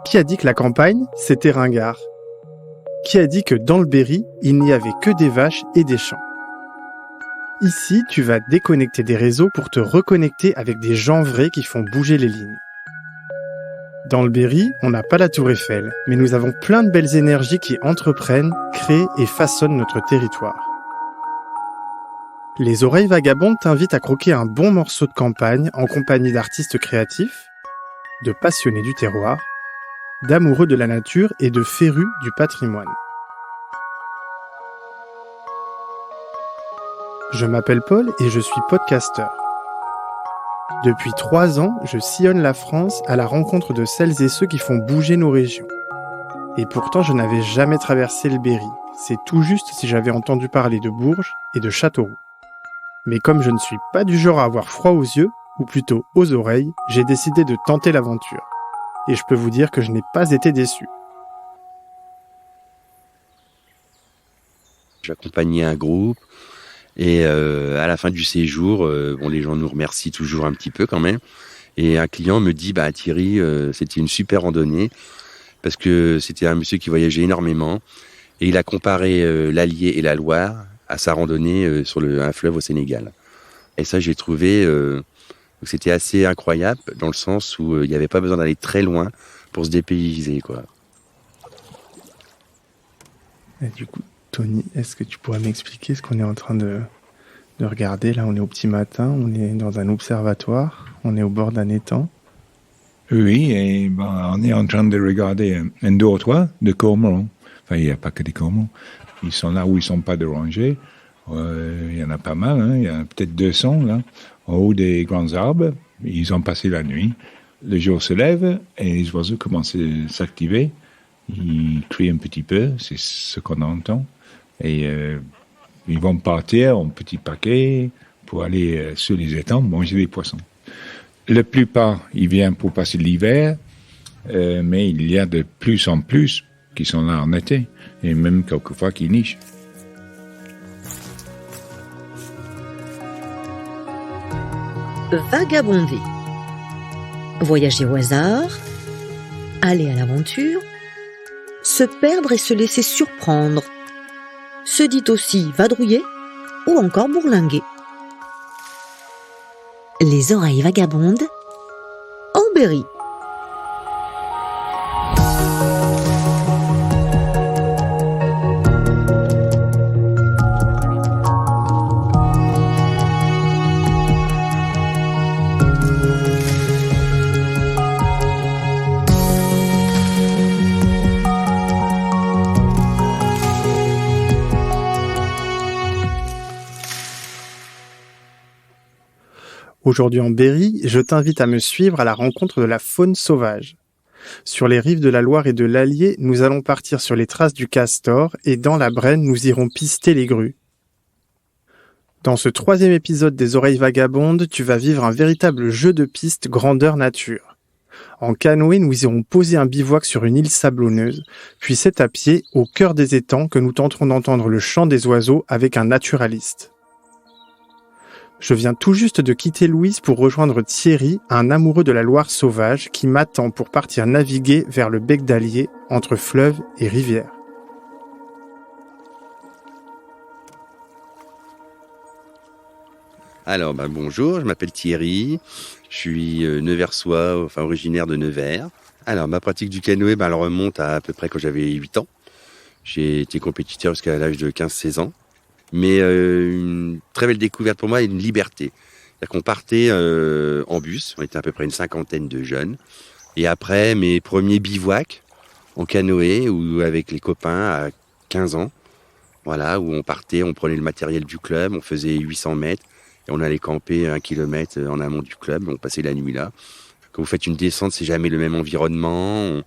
Qui a dit que la campagne, c'était ringard ? Qui a dit que dans le Berry, il n'y avait que des vaches et des champs ? Ici, tu vas déconnecter des réseaux pour te reconnecter avec des gens vrais qui font bouger les lignes. Dans le Berry, on n'a pas la Tour Eiffel, mais nous avons plein de belles énergies qui entreprennent, créent et façonnent notre territoire. Les Oreilles Vagabondes t'invitent à croquer un bon morceau de campagne en compagnie d'artistes créatifs, de passionnés du terroir, d'amoureux de la nature et de férus du patrimoine. Je m'appelle Paul et je suis podcasteur. Depuis 3 ans, je sillonne la France à la rencontre de celles et ceux qui font bouger nos régions. Et pourtant, je n'avais jamais traversé le Berry. C'est tout juste si j'avais entendu parler de Bourges et de Châteauroux. Mais comme je ne suis pas du genre à avoir froid aux yeux, ou plutôt aux oreilles, j'ai décidé de tenter l'aventure. Et je peux vous dire que je n'ai pas été déçu. J'accompagnais un groupe et à la fin du séjour, les gens nous remercient toujours un petit peu quand même. Et un client me dit « Thierry, c'était une super randonnée » parce que c'était un monsieur qui voyageait énormément et il a comparé l'Allier et la Loire à sa randonnée sur un fleuve au Sénégal. Et ça, j'ai trouvé que c'était assez incroyable dans le sens où il n'y avait pas besoin d'aller très loin pour se dépayser, quoi. Et du coup, Tony, est-ce que tu pourrais m'expliquer ce qu'on est en train de regarder ? Là, on est au petit matin, on est dans un observatoire, on est au bord d'un étang. Oui, et on est en train de regarder un dortoir de cormorans. Enfin, il n'y a pas que des cormorans. Ils sont là où ils ne sont pas dérangés. Il y en a pas mal, hein. Il y en a peut-être 200 là, en haut des grands arbres. Ils ont passé la nuit. Le jour se lève et les oiseaux commencent à s'activer. Ils crient un petit peu, c'est ce qu'on entend. Et ils vont partir en petits paquets pour aller sur les étangs manger des poissons. La plupart, ils viennent pour passer l'hiver, mais il y a de plus en plus qui sont là en été, et même quelquefois qui nichent. Vagabonder. Voyager au hasard, aller à l'aventure, se perdre et se laisser surprendre. Se dit aussi vadrouiller ou encore bourlinguer. Les Oreilles Vagabondes au Berry. Aujourd'hui en Berry, je t'invite à me suivre à la rencontre de la faune sauvage. Sur les rives de la Loire et de l'Allier, nous allons partir sur les traces du castor et dans la Brenne, nous irons pister les grues. Dans ce 3e épisode des Oreilles Vagabondes, tu vas vivre un véritable jeu de piste grandeur nature. En canoë, nous irons poser un bivouac sur une île sablonneuse, puis c'est à pied, au cœur des étangs, que nous tenterons d'entendre le chant des oiseaux avec un naturaliste. Je viens tout juste de quitter Louise pour rejoindre Thierry, un amoureux de la Loire sauvage qui m'attend pour partir naviguer vers le bec d'Allier, entre fleuve et rivière. Alors, bonjour, je m'appelle Thierry, je suis neversois, originaire de Nevers. Alors, ma pratique du canoë, elle remonte à peu près quand j'avais 8 ans. J'ai été compétiteur jusqu'à l'âge de 15-16 ans. Mais une très belle découverte pour moi et une liberté. C'est-à-dire qu'on partait en bus, on était à peu près une 50aine de jeunes. Et après, mes premiers bivouacs en canoë ou avec les copains à 15 ans, voilà, où on partait, on prenait le matériel du club, on faisait 800 mètres et on allait camper 1 kilomètre en amont du club, on passait la nuit là. Quand vous faites une descente, c'est jamais le même environnement.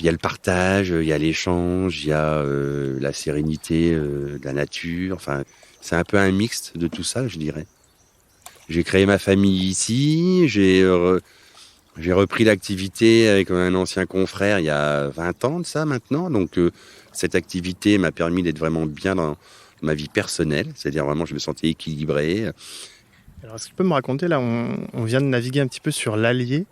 Il y a le partage, il y a l'échange, il y a la sérénité de la nature. Enfin, c'est un peu un mixte de tout ça, je dirais. J'ai créé ma famille ici, j'ai repris l'activité avec un ancien confrère il y a 20 ans de ça maintenant. Donc, cette activité m'a permis d'être vraiment bien dans ma vie personnelle. C'est-à-dire vraiment, je me sentais équilibré. Alors, est-ce que tu peux me raconter, là, on vient de naviguer un petit peu sur l'Allier.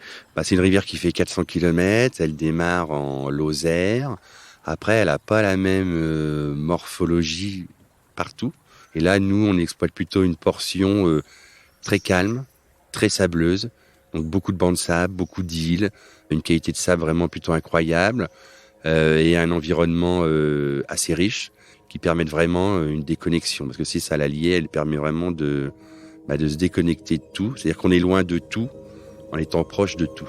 C'est une rivière qui fait 400 km, elle démarre en Lozère. Après, elle n'a pas la même morphologie partout. Et là, nous, on exploite plutôt une portion très calme, très sableuse. Donc beaucoup de bancs de sable, beaucoup d'îles, une qualité de sable vraiment plutôt incroyable et un environnement assez riche qui permet vraiment une déconnexion. Parce que c'est ça, l'Allier, elle permet vraiment de se déconnecter de tout. C'est-à-dire qu'on est loin de tout en étant proche de tout.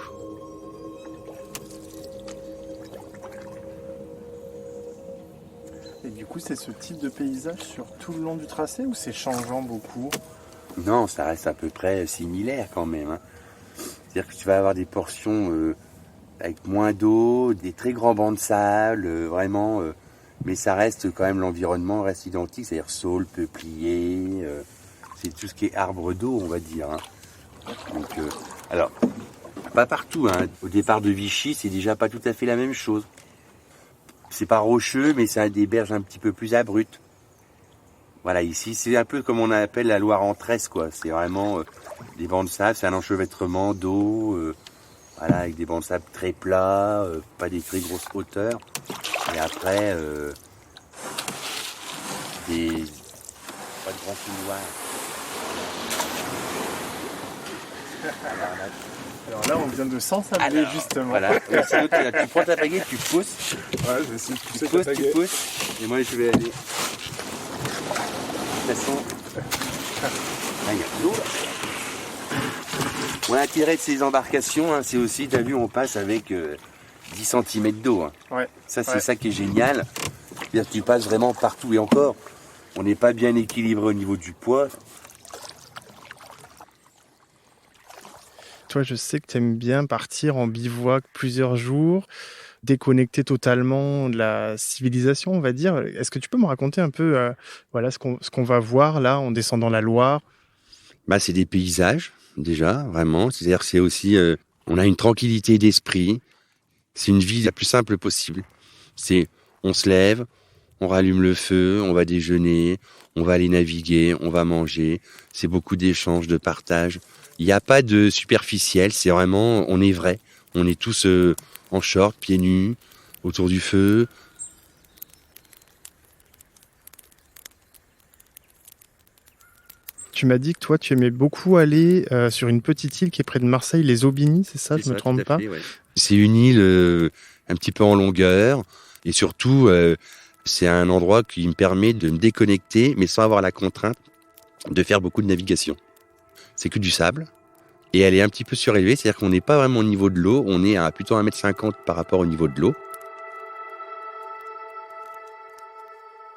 Et du coup, c'est ce type de paysage sur tout le long du tracé ou c'est changeant beaucoup? Non, ça reste à peu près similaire quand même, hein. C'est-à-dire que tu vas avoir des portions avec moins d'eau, des très grands bancs de sable, vraiment, mais ça reste quand même, l'environnement reste identique, c'est-à-dire saules, peupliers, c'est tout ce qui est arbre d'eau, on va dire, hein. Donc, alors, pas partout, hein. Au départ de Vichy, c'est déjà pas tout à fait la même chose. C'est pas rocheux, mais ça a des berges un petit peu plus abruptes. Voilà, ici, c'est un peu comme on appelle la Loire en tresse, quoi. C'est vraiment des bancs de sable, c'est un enchevêtrement d'eau, voilà, avec des bancs de sable très plats, pas des très grosses hauteurs. Et après, pas de grands couloirs. Alors là, on vient de s'ensabler, justement. Voilà, tu prends ta pagaie, tu pousses. Ouais, je vais essayer de pousser Tu pousses. Et moi, je vais aller. De toute façon, là, il y a de l'eau. Bon, l'intérêt de ces embarcations, hein, c'est aussi, tu as vu, on passe avec 10 cm d'eau. Hein. Ouais. Ça, c'est ça qui est génial. C'est-à-dire que tu passes vraiment partout. Et encore, on n'est pas bien équilibré au niveau du poids. Toi, je sais que tu aimes bien partir en bivouac plusieurs jours, déconnecter totalement de la civilisation, on va dire. Est-ce que tu peux me raconter un peu voilà, ce qu'on va voir là en descendant la Loire? C'est des paysages, déjà, vraiment. C'est-à-dire que c'est aussi, on a une tranquillité d'esprit. C'est une vie la plus simple possible. C'est, on se lève, on rallume le feu, on va déjeuner, on va aller naviguer, on va manger. C'est beaucoup d'échanges, de partage. Il n'y a pas de superficiel, c'est vraiment, on est vrai. On est tous en short, pieds nus, autour du feu. Tu m'as dit que toi, tu aimais beaucoup aller sur une petite île qui est près de Marseille, les Aubigny, c'est ça, je ne me trompe pas? Ouais. C'est une île un petit peu en longueur et surtout, c'est un endroit qui me permet de me déconnecter, mais sans avoir la contrainte de faire beaucoup de navigation. C'est que du sable et elle est un petit peu surélevée, c'est-à-dire qu'on n'est pas vraiment au niveau de l'eau, on est à plutôt 1,50 m par rapport au niveau de l'eau.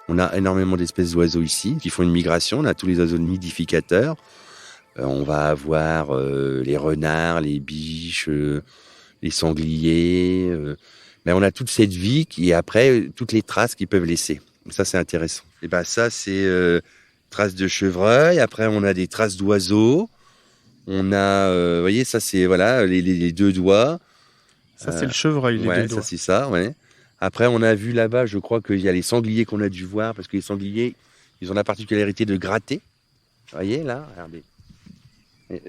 On a énormément d'espèces d'oiseaux ici qui font une migration. On a tous les oiseaux nidificateurs. On va avoir les renards, les biches, les sangliers. Mais on a toute cette vie qui, après, toutes les traces qu'ils peuvent laisser. Ça, c'est intéressant. Et ça, c'est traces de chevreuil. Après, on a des traces d'oiseaux. On a, vous voyez, ça, c'est voilà les deux doigts. Ça, c'est le chevreuil, les deux doigts. Ça, c'est ça, ouais. Après, on a vu là-bas, je crois qu'il y a les sangliers qu'on a dû voir, parce que les sangliers, ils ont la particularité de gratter. Vous voyez, là, regardez.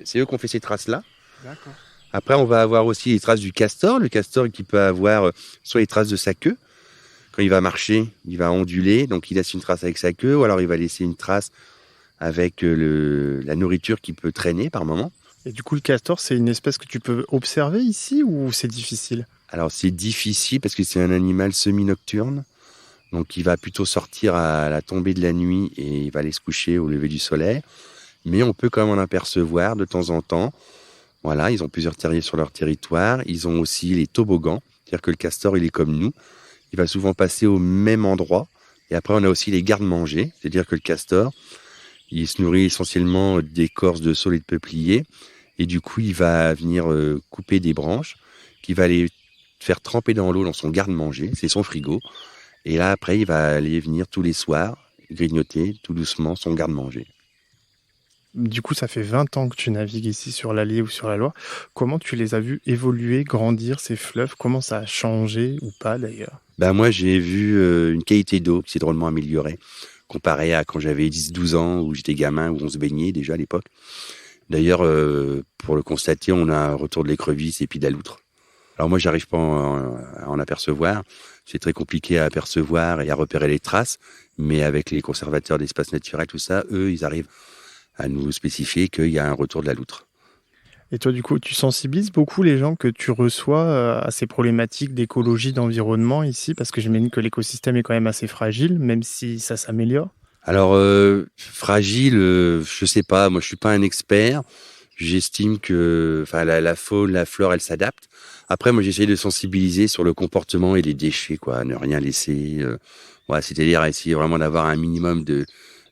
C'est eux qui ont fait ces traces-là. D'accord. Après, on va avoir aussi les traces du castor. Le castor qui peut avoir soit les traces de sa queue. Quand il va marcher, il va onduler, donc il laisse une trace avec sa queue, ou alors il va laisser une trace avec la nourriture qui peut traîner par moment. Et du coup, le castor, c'est une espèce que tu peux observer ici ou c'est difficile? Alors, c'est difficile parce que c'est un animal semi-nocturne. Donc, il va plutôt sortir à la tombée de la nuit et il va aller se coucher au lever du soleil. Mais on peut quand même en apercevoir de temps en temps. Voilà, ils ont plusieurs terriers sur leur territoire. Ils ont aussi les toboggans. C'est-à-dire que le castor, il est comme nous. Il va souvent passer au même endroit. Et après, on a aussi les gardes-manger. C'est-à-dire que le castor, il se nourrit essentiellement d'écorces de saule et de peuplier. Et du coup, il va venir couper des branches qu'il va aller faire tremper dans l'eau dans son garde-manger. C'est son frigo. Et là, après, il va aller venir tous les soirs grignoter tout doucement son garde-manger. Du coup, ça fait 20 ans que tu navigues ici sur l'Allier ou sur la Loire. Comment tu les as vus évoluer, grandir, ces fleuves? Comment ça a changé ou pas d'ailleurs? Moi, j'ai vu une qualité d'eau qui s'est drôlement améliorée, comparée à quand j'avais 10-12 ans, où j'étais gamin, où on se baignait déjà à l'époque. D'ailleurs, pour le constater, on a un retour de l'écrevisse et puis de la loutre. Alors moi, j'arrive pas à en apercevoir. C'est très compliqué à apercevoir et à repérer les traces. Mais avec les conservateurs d'espaces naturels, tout ça, eux, ils arrivent à nous spécifier qu'il y a un retour de la loutre. Et toi, du coup, tu sensibilises beaucoup les gens que tu reçois à ces problématiques d'écologie, d'environnement ici, parce que j'imagine que l'écosystème est quand même assez fragile, même si ça s'améliore. Alors, fragile, je sais pas. Moi, je suis pas un expert. J'estime que la faune, la flore, elle s'adapte. Après, moi, j'essaye de sensibiliser sur le comportement et les déchets, quoi. Ne rien laisser. C'est-à-dire essayer vraiment d'avoir un minimum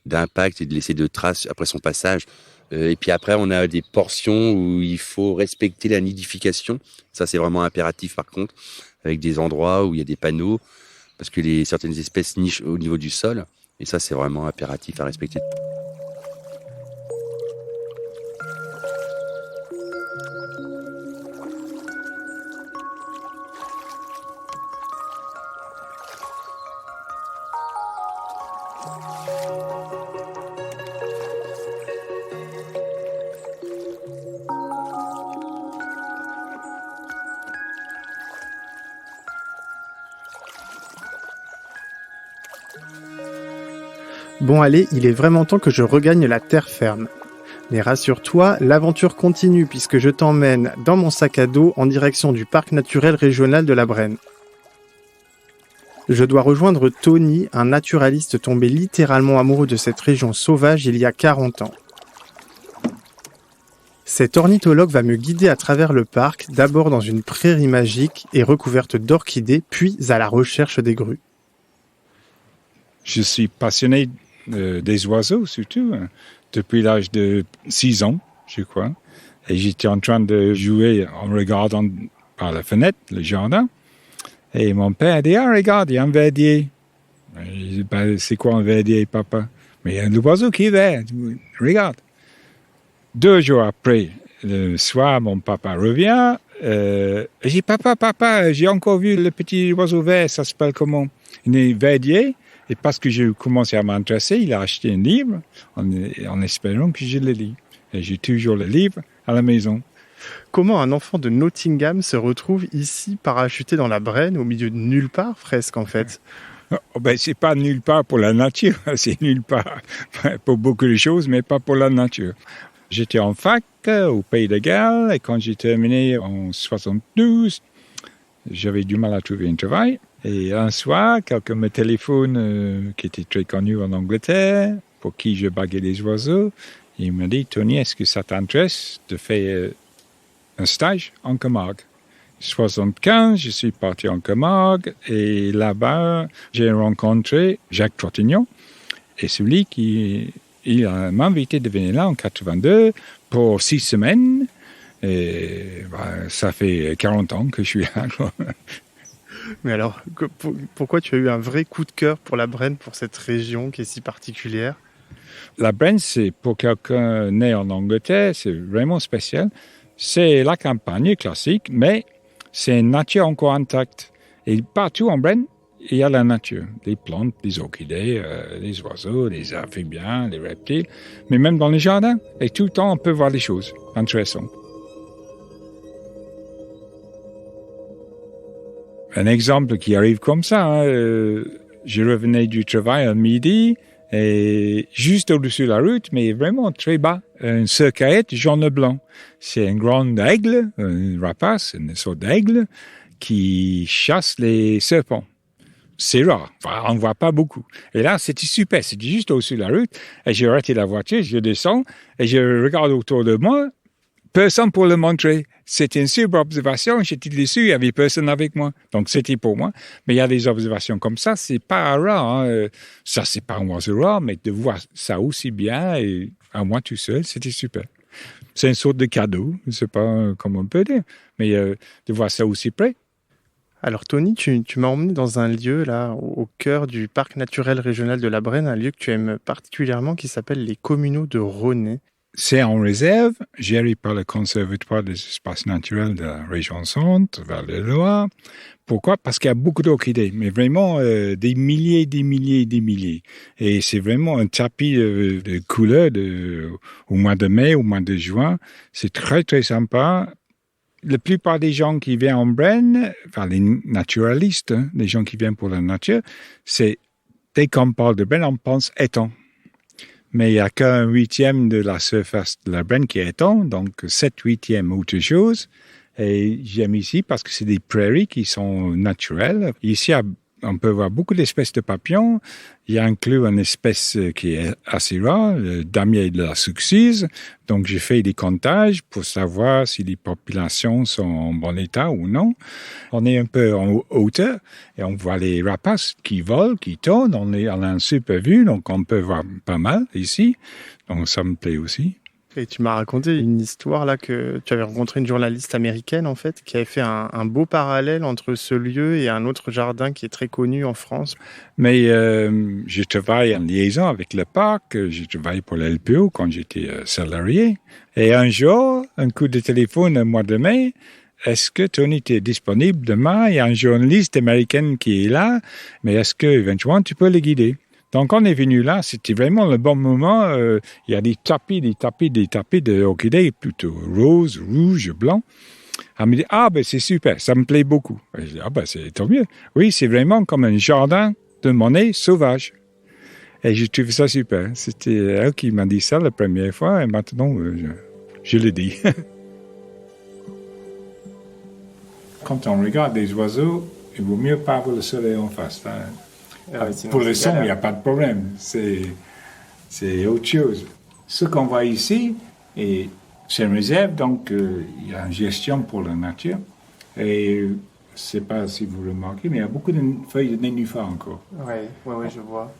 d'impact et de laisser de traces après son passage. Et puis après, on a des portions où il faut respecter la nidification. Ça, c'est vraiment impératif, par contre, avec des endroits où il y a des panneaux, parce que certaines espèces nichent au niveau du sol. Et ça, c'est vraiment impératif à respecter. Bon allez, il est vraiment temps que je regagne la terre ferme. Mais rassure-toi, l'aventure continue puisque je t'emmène dans mon sac à dos en direction du parc naturel régional de la Brenne. Je dois rejoindre Tony, un naturaliste tombé littéralement amoureux de cette région sauvage il y a 40 ans. Cet ornithologue va me guider à travers le parc, d'abord dans une prairie magique et recouverte d'orchidées, puis à la recherche des grues. Je suis passionné des oiseaux, surtout, depuis l'âge de 6 ans, je crois. Et j'étais en train de jouer en regardant par la fenêtre le jardin. Et mon père a dit, ah, regarde, il y a un verdier. Je dis, ben, c'est quoi un verdier, papa? Mais il y a un oiseau qui est vert. Regarde. 2 jours après, le soir, mon papa revient. J'ai dit, papa, j'ai encore vu le petit oiseau vert, ça s'appelle comment? Il est verdier. Et parce que j'ai commencé à m'intéresser, il a acheté un livre en espérant que je le lis. Et j'ai toujours le livre à la maison. Comment un enfant de Nottingham se retrouve ici parachuté dans la Brenne, au milieu de nulle part presque en fait? Oh ben, c'est pas nulle part pour la nature, c'est nulle part pour beaucoup de choses, mais pas pour la nature. J'étais en fac au Pays de Galles et quand j'ai terminé en 72, j'avais du mal à trouver un travail. Et un soir, quelqu'un me téléphone qui était très connu en Angleterre, pour qui je baguais les oiseaux. Il m'a dit, Tony, est-ce que ça t'intéresse de faire un stage en Camargue? 75, je suis parti en Camargue et là-bas, j'ai rencontré Jacques Trottignon. Et celui qui m'a invité de venir là en 82 pour 6 semaines. Et ça fait 40 ans que je suis là. Mais alors, pourquoi tu as eu un vrai coup de cœur pour la Brenne, pour cette région qui est si particulière? La Brenne, c'est pour quelqu'un né en Angleterre, c'est vraiment spécial. C'est la campagne classique, mais c'est une nature encore intacte. Et partout en Brenne, il y a la nature. Des plantes, des orchidées, des oiseaux, des amphibiens, des reptiles. Mais même dans les jardins. Et tout le temps, on peut voir des choses intéressantes. Un exemple qui arrive comme ça, je revenais du travail à midi et juste au-dessus de la route, mais vraiment très bas, une cercaillette jaune blanc. C'est un grand aigle, un rapace, une sorte d'aigle qui chasse les serpents. C'est rare, on ne voit pas beaucoup. Et là, c'était super, c'était juste au-dessus de la route. Et j'ai arrêté la voiture, je descends et je regarde autour de moi. Personne pour le montrer. C'était une super observation. J'étais dessus, il n'y avait personne avec moi. Donc, c'était pour moi. Mais il y a des observations comme ça, c'est pas rare. Hein. Ça, c'est pas un oiseau rare, mais de voir ça aussi bien et à moi tout seul, c'était super. C'est une sorte de cadeau, je ne sais pas comment on peut dire, mais de voir ça aussi près. Alors Tony, tu m'as emmené dans un lieu là, au cœur du parc naturel régional de la Brenne, un lieu que tu aimes particulièrement qui s'appelle les Communaux de Rosnay. C'est en réserve, géré par le Conservatoire des espaces naturels de la région centre, vers le Loire. Pourquoi? Parce qu'il y a beaucoup d'orchidées, mais vraiment des milliers. Et c'est vraiment un tapis de couleurs au mois de mai, au mois de juin. C'est très, très sympa. La plupart des gens qui viennent en Brenne, enfin les naturalistes, hein, les gens qui viennent pour la nature, c'est dès qu'on parle de Brenne, on pense étang. Mais il n'y a qu'un huitième de la surface de la Brenne qui est étang, donc 7/8 autre chose. Et j'aime ici parce que c'est des prairies qui sont naturelles. Ici, on peut voir beaucoup d'espèces de papillons. Il y a inclus une espèce qui est assez rare, le damier de la Suxuse. Donc, j'ai fait des comptages pour savoir si les populations sont en bon état ou non. On est un peu en hauteur et on voit les rapaces qui volent, qui tournent. On a un super vue, donc on peut voir pas mal ici. Donc, ça me plaît aussi. Et tu m'as raconté une histoire là que tu avais rencontré une journaliste américaine en fait qui avait fait un beau parallèle entre ce lieu et un autre jardin qui est très connu en France. Mais je travaille en liaison avec le parc, je travaille pour la LPO quand j'étais salarié. Et un jour, un coup de téléphone au mois de mai, est-ce que Tony est disponible demain? Il y a un journaliste américain qui est là, mais est-ce que éventuellement tu peux le guider? Donc, on est venu là, c'était vraiment le bon moment. Il y a des tapis d'orchidées, plutôt roses, rouges, blancs. Elle me dit, c'est super, ça me plaît beaucoup. Et je dis, c'est tant mieux. Oui, c'est vraiment comme un jardin de monnaie sauvage. Et je trouve ça super. C'était elle qui m'a dit ça la première fois, et maintenant, je le dis. Quand on regarde des oiseaux, il vaut mieux pas avoir le soleil en face. Hein. Pour le son, il n'y a pas de problème. C'est autre chose. Ce qu'on voit ici, c'est une réserve, donc il y a une gestion pour la nature. Et je ne sais pas si vous remarquez, mais il y a beaucoup de feuilles de nénuphar encore. Oui, je vois.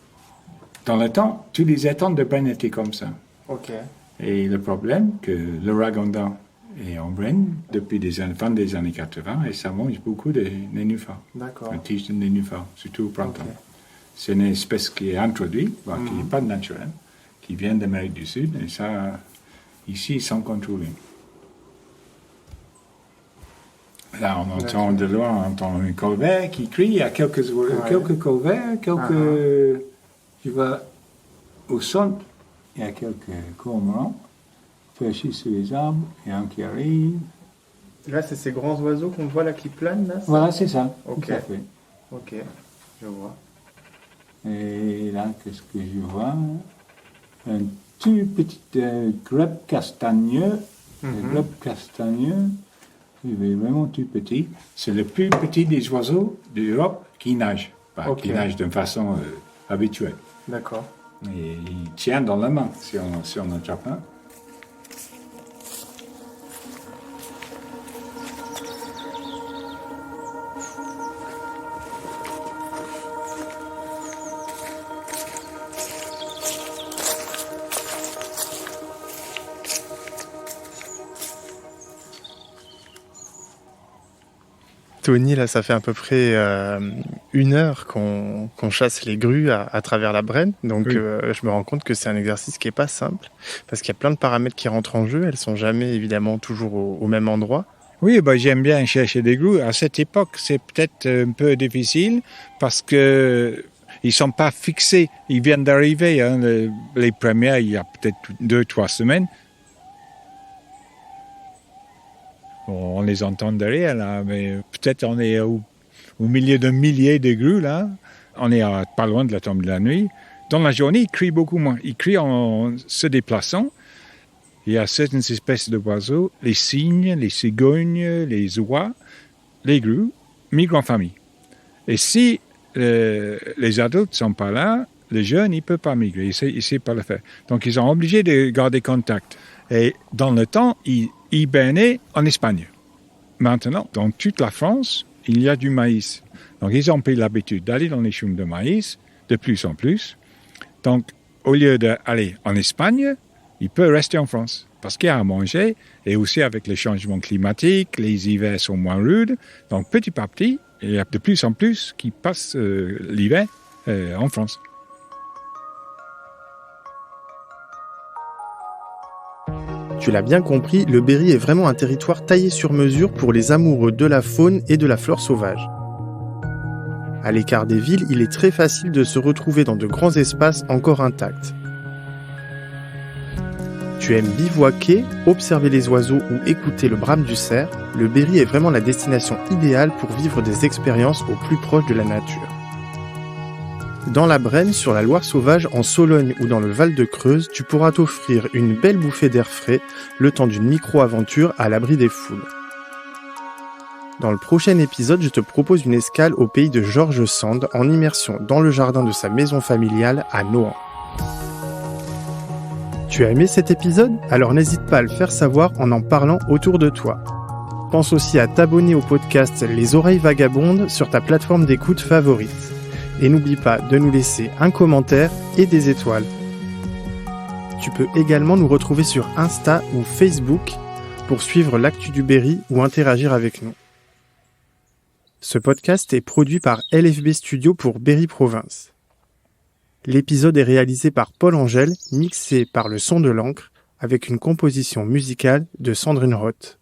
Dans le temps, tous les étangs de Brenne étaient comme ça. Ok. Et le problème, que l'ouragan est en Brenne depuis fin des années 80 et ça mange beaucoup de nénuphars. D'accord. Un tige de nénuphar, surtout au printemps. Okay. C'est une espèce qui est introduite, qui n'est pas naturelle, qui vient d'Amérique du Sud, et ça, ici, ils sont contrôlés. Là, on entend de loin, on entend un colvert qui crie, il y a quelques colverts, tu vas au centre, il y a quelques cormorans, perchés sur les arbres, il y a un qui arrive. Là, c'est ces grands oiseaux qu'on voit là qui planent, là? Voilà, c'est ça, okay. Tout à fait. Ok, je vois. Et là, qu'est-ce que je vois? Un tout petit grebe castagneux. Le grebe castagneux, il est vraiment tout petit. C'est le plus petit des oiseaux d'Europe qui nage. Qui nage d'une façon habituelle. D'accord. Et il tient dans la main si on attrape un. Tony, là, ça fait à peu près 1 heure qu'on chasse les grues à travers la Brenne. Donc, je me rends compte que c'est un exercice qui n'est pas simple parce qu'il y a plein de paramètres qui rentrent en jeu. Elles ne sont jamais, évidemment, toujours au même endroit. Oui, j'aime bien chercher des grues. À cette époque, c'est peut-être un peu difficile parce que ils sont pas fixés. Ils viennent d'arriver. Hein, les premières, il y a peut-être 2-3 semaines. On les entend derrière, là, mais peut-être on est au milieu d'un millier de grues, là. On est pas loin de la tombée de la nuit. Dans la journée, ils crient beaucoup moins. Ils crient en se déplaçant. Il y a certaines espèces d'oiseaux, les cygnes, les cigognes, les oies, les grues, migrent en famille. Et si les adultes ne sont pas là, les jeunes, ils ne peuvent pas migrer, ils ne savent pas le faire. Donc, ils sont obligés de garder contact. Et dans le temps, ils hibernaient en Espagne. Maintenant, dans toute la France, il y a du maïs. Donc, ils ont pris l'habitude d'aller dans les chômes de maïs de plus en plus. Donc, au lieu d'aller en Espagne, ils peuvent rester en France parce qu'il y a à manger. Et aussi, avec le changement climatique, les hivers sont moins rudes. Donc, petit à petit, il y a de plus en plus qui passent l'hiver en France. Tu l'as bien compris, le Berry est vraiment un territoire taillé sur mesure pour les amoureux de la faune et de la flore sauvage. À l'écart des villes, il est très facile de se retrouver dans de grands espaces encore intacts. Tu aimes bivouaquer, observer les oiseaux ou écouter le brame du cerf, le Berry est vraiment la destination idéale pour vivre des expériences au plus proche de la nature. Dans la Brenne, sur la Loire sauvage, en Sologne ou dans le Val de Creuse, tu pourras t'offrir une belle bouffée d'air frais, le temps d'une micro-aventure à l'abri des foules. Dans le prochain épisode, je te propose une escale au pays de George Sand en immersion dans le jardin de sa maison familiale à Nohant. Tu as aimé cet épisode ? Alors n'hésite pas à le faire savoir en parlant autour de toi. Pense aussi à t'abonner au podcast Les Oreilles Vagabondes sur ta plateforme d'écoute favorite. Et n'oublie pas de nous laisser un commentaire et des étoiles. Tu peux également nous retrouver sur Insta ou Facebook pour suivre l'actu du Berry ou interagir avec nous. Ce podcast est produit par LFB Studio pour Berry Province. L'épisode est réalisé par Paul Angèle, mixé par Le Son de l'Ancre, avec une composition musicale de Sandrine Roth.